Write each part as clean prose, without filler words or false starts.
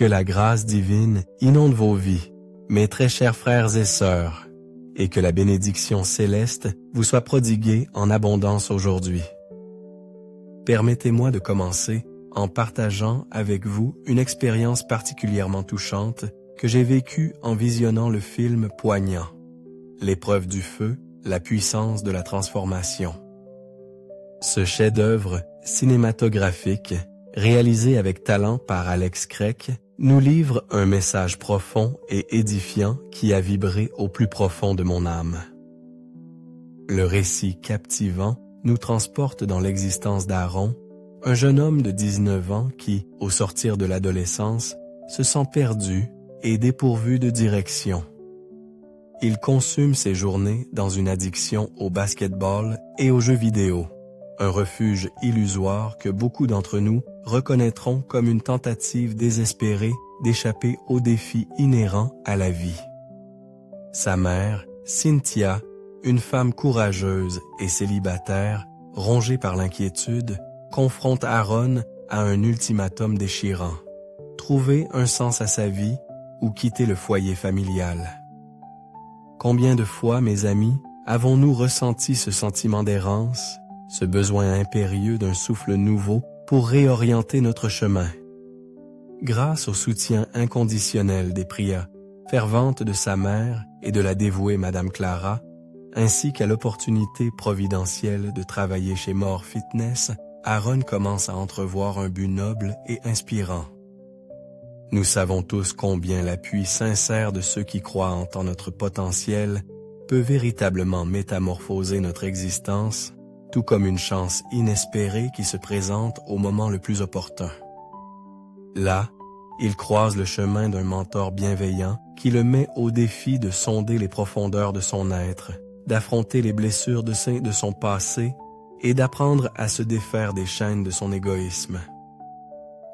Que la grâce divine inonde vos vies, mes très chers frères et sœurs, et que la bénédiction céleste vous soit prodiguée en abondance aujourd'hui. Permettez-moi de commencer en partageant avec vous une expérience particulièrement touchante que j'ai vécue en visionnant le film poignant, L'épreuve du feu, la puissance de la transformation. Ce chef-d'œuvre cinématographique, réalisé avec talent par Alex Krek, nous livre un message profond et édifiant qui a vibré au plus profond de mon âme. Le récit captivant nous transporte dans l'existence d'Aaron, un jeune homme de 19 ans qui, au sortir de l'adolescence, se sent perdu et dépourvu de direction. Il consume ses journées dans une addiction au basket-ball et aux jeux vidéo, un refuge illusoire que beaucoup d'entre nous reconnaîtront comme une tentative désespérée d'échapper aux défis inhérents à la vie. Sa mère, Cynthia, une femme courageuse et célibataire, rongée par l'inquiétude, confronte Aaron à un ultimatum déchirant: trouver un sens à sa vie ou quitter le foyer familial. Combien de fois, mes amis, avons-nous ressenti ce sentiment d'errance, ce besoin impérieux d'un souffle nouveau pour réorienter notre chemin? Grâce au soutien inconditionnel des prières ferventes de sa mère et de la dévouée Madame Clara, ainsi qu'à l'opportunité providentielle de travailler chez More Fitness, Aaron commence à entrevoir un but noble et inspirant. Nous savons tous combien l'appui sincère de ceux qui croient en notre potentiel peut véritablement métamorphoser notre existence, tout comme une chance inespérée qui se présente au moment le plus opportun. Là, il croise le chemin d'un mentor bienveillant qui le met au défi de sonder les profondeurs de son être, d'affronter les blessures de son passé et d'apprendre à se défaire des chaînes de son égoïsme.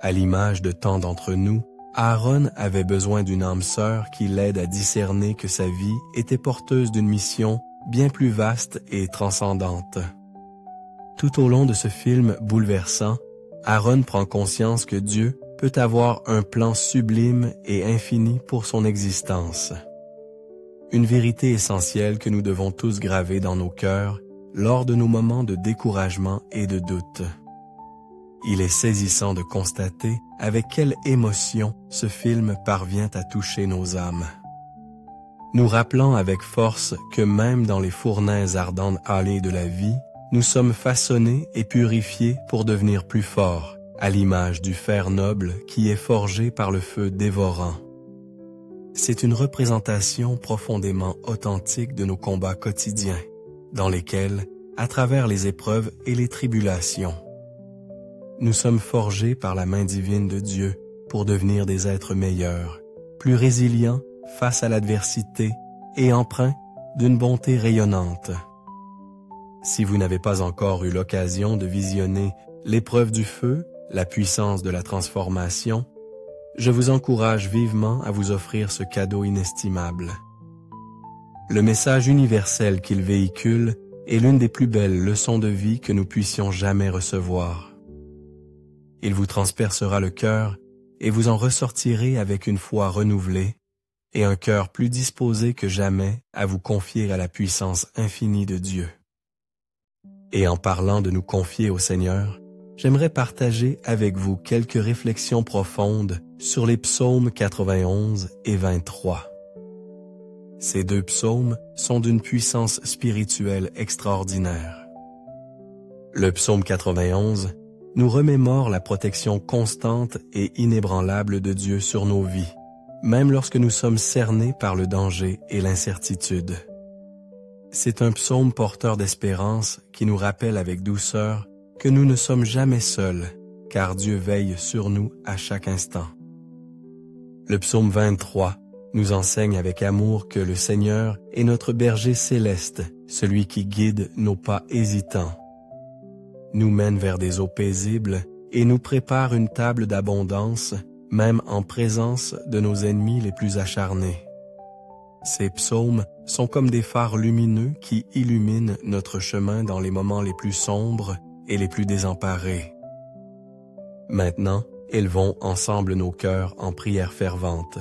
À l'image de tant d'entre nous, Aaron avait besoin d'une âme sœur qui l'aide à discerner que sa vie était porteuse d'une mission bien plus vaste et transcendante. Tout au long de ce film bouleversant, Aaron prend conscience que Dieu peut avoir un plan sublime et infini pour son existence. Une vérité essentielle que nous devons tous graver dans nos cœurs lors de nos moments de découragement et de doute. Il est saisissant de constater avec quelle émotion ce film parvient à toucher nos âmes. Nous rappelant avec force que même dans les fournaise ardentes allées de la vie, nous sommes façonnés et purifiés pour devenir plus forts, à l'image du fer noble qui est forgé par le feu dévorant. C'est une représentation profondément authentique de nos combats quotidiens, dans lesquels, à travers les épreuves et les tribulations, nous sommes forgés par la main divine de Dieu pour devenir des êtres meilleurs, plus résilients face à l'adversité et empreints d'une bonté rayonnante. Si vous n'avez pas encore eu l'occasion de visionner L'épreuve du feu, la puissance de la transformation, je vous encourage vivement à vous offrir ce cadeau inestimable. Le message universel qu'il véhicule est l'une des plus belles leçons de vie que nous puissions jamais recevoir. Il vous transpercera le cœur et vous en ressortirez avec une foi renouvelée et un cœur plus disposé que jamais à vous confier à la puissance infinie de Dieu. Et en parlant de nous confier au Seigneur, j'aimerais partager avec vous quelques réflexions profondes sur les psaumes 91 et 23. Ces deux psaumes sont d'une puissance spirituelle extraordinaire. Le psaume 91 nous remémore la protection constante et inébranlable de Dieu sur nos vies, même lorsque nous sommes cernés par le danger et l'incertitude. C'est un psaume porteur d'espérance qui nous rappelle avec douceur que nous ne sommes jamais seuls, car Dieu veille sur nous à chaque instant. Le psaume 23 nous enseigne avec amour que le Seigneur est notre berger céleste, celui qui guide nos pas hésitants, nous mène vers des eaux paisibles et nous prépare une table d'abondance, même en présence de nos ennemis les plus acharnés. Ces psaumes sont comme des phares lumineux qui illuminent notre chemin dans les moments les plus sombres et les plus désemparés. Maintenant, élevons ensemble nos cœurs en prière fervente.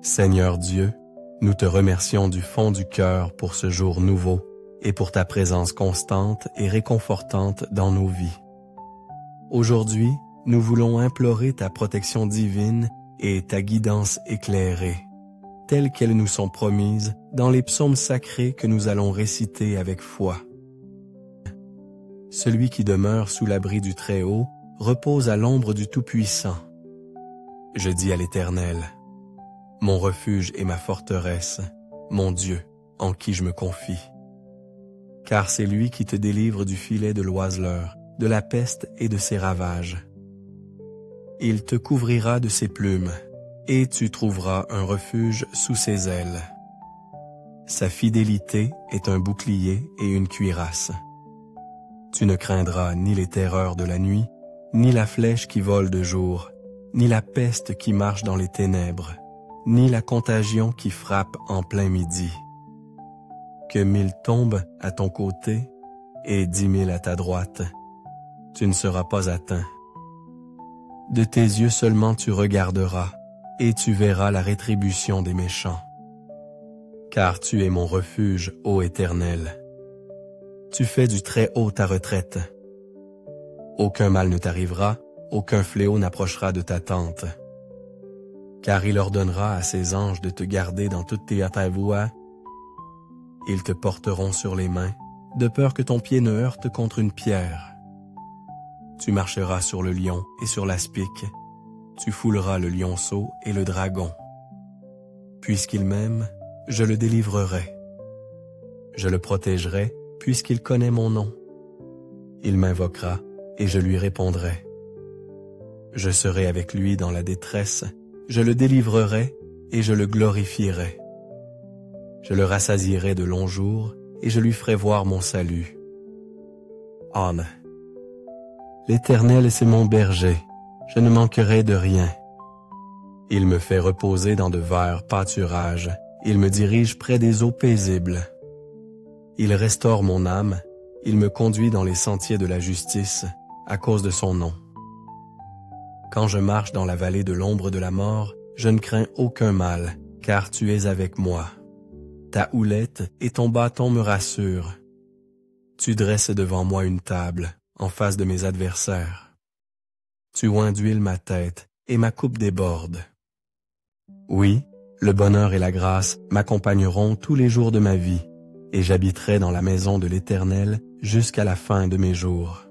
Seigneur Dieu, nous te remercions du fond du cœur pour ce jour nouveau et pour ta présence constante et réconfortante dans nos vies. Aujourd'hui, nous voulons implorer ta protection divine et ta guidance éclairée, telles qu'elles nous sont promises dans les psaumes sacrés que nous allons réciter avec foi. Celui qui demeure sous l'abri du Très-Haut repose à l'ombre du Tout-Puissant. Je dis à l'Éternel, mon refuge et ma forteresse, mon Dieu, en qui je me confie. Car c'est lui qui te délivre du filet de l'oiseleur, de la peste et de ses ravages. Il te couvrira de ses plumes, et tu trouveras un refuge sous ses ailes. Sa fidélité est un bouclier et une cuirasse. Tu ne craindras ni les terreurs de la nuit, ni la flèche qui vole de jour, ni la peste qui marche dans les ténèbres, ni la contagion qui frappe en plein midi. Que 1000 tombent à ton côté et 10 000 à ta droite, tu ne seras pas atteint. De tes yeux seulement tu regarderas, et tu verras la rétribution des méchants. Car tu es mon refuge, ô Éternel. Tu fais du Très-Haut ta retraite. Aucun mal ne t'arrivera, aucun fléau n'approchera de ta tente. Car il ordonnera à ses anges de te garder dans toutes tes voies. Ils te porteront sur les mains, de peur que ton pied ne heurte contre une pierre. Tu marcheras sur le lion et sur l'aspic, tu fouleras le lionceau et le dragon. Puisqu'il m'aime, je le délivrerai. Je le protégerai, puisqu'il connaît mon nom. Il m'invoquera, et je lui répondrai. Je serai avec lui dans la détresse, je le délivrerai, et je le glorifierai. Je le rassasierai de longs jours, et je lui ferai voir mon salut. Anne. L'Éternel, c'est mon berger, je ne manquerai de rien. Il me fait reposer dans de verts pâturages, il me dirige près des eaux paisibles. Il restaure mon âme, il me conduit dans les sentiers de la justice, à cause de son nom. Quand je marche dans la vallée de l'ombre de la mort, je ne crains aucun mal, car tu es avec moi. Ta houlette et ton bâton me rassurent. Tu dresses devant moi une table, en face de mes adversaires. Tu oins d'huile ma tête, et ma coupe déborde. Oui, le bonheur et la grâce m'accompagneront tous les jours de ma vie, et j'habiterai dans la maison de l'Éternel jusqu'à la fin de mes jours.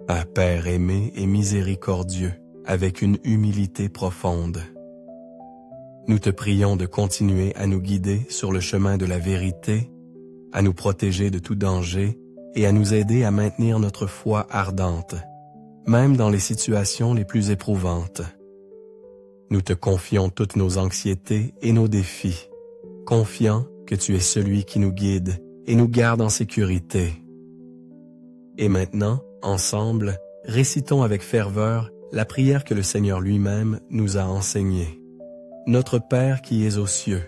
Un Père aimé et miséricordieux, avec une humilité profonde. Nous te prions de continuer à nous guider sur le chemin de la vérité, à nous protéger de tout danger et à nous aider à maintenir notre foi ardente, même dans les situations les plus éprouvantes. Nous te confions toutes nos anxiétés et nos défis, confiants que tu es celui qui nous guide et nous garde en sécurité. Et maintenant, ensemble, récitons avec ferveur la prière que le Seigneur lui-même nous a enseignée. Notre Père qui es aux cieux,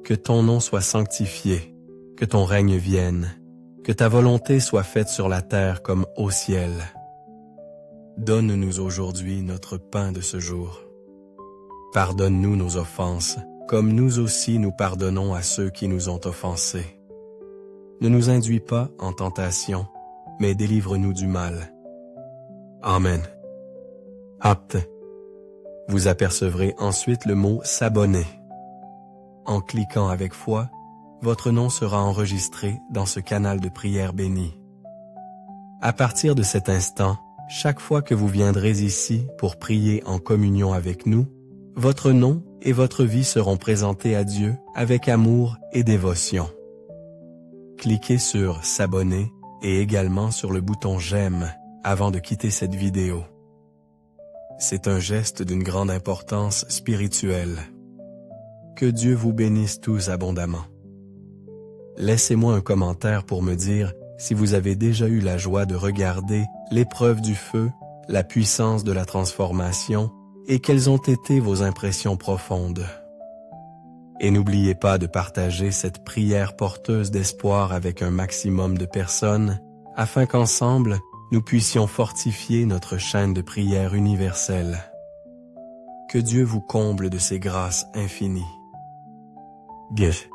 que ton nom soit sanctifié, que ton règne vienne, que ta volonté soit faite sur la terre comme au ciel. Donne-nous aujourd'hui notre pain de ce jour. Pardonne-nous nos offenses, comme nous aussi nous pardonnons à ceux qui nous ont offensés. Ne nous induis pas en tentation, mais délivre-nous du mal. Amen. Apte. Vous apercevrez ensuite le mot « s'abonner ». En cliquant avec foi, votre nom sera enregistré dans ce canal de prière béni. À partir de cet instant, chaque fois que vous viendrez ici pour prier en communion avec nous, votre nom et votre vie seront présentés à Dieu avec amour et dévotion. Cliquez sur « S'abonner » et également sur le bouton « J'aime » avant de quitter cette vidéo. C'est un geste d'une grande importance spirituelle. Que Dieu vous bénisse tous abondamment. Laissez-moi un commentaire pour me dire si vous avez déjà eu la joie de regarder l'épreuve du feu, la puissance de la transformation et quelles ont été vos impressions profondes. Et n'oubliez pas de partager cette prière porteuse d'espoir avec un maximum de personnes afin qu'ensemble, nous puissions fortifier notre chaîne de prière universelle. Que Dieu vous comble de ses grâces infinies. Gif.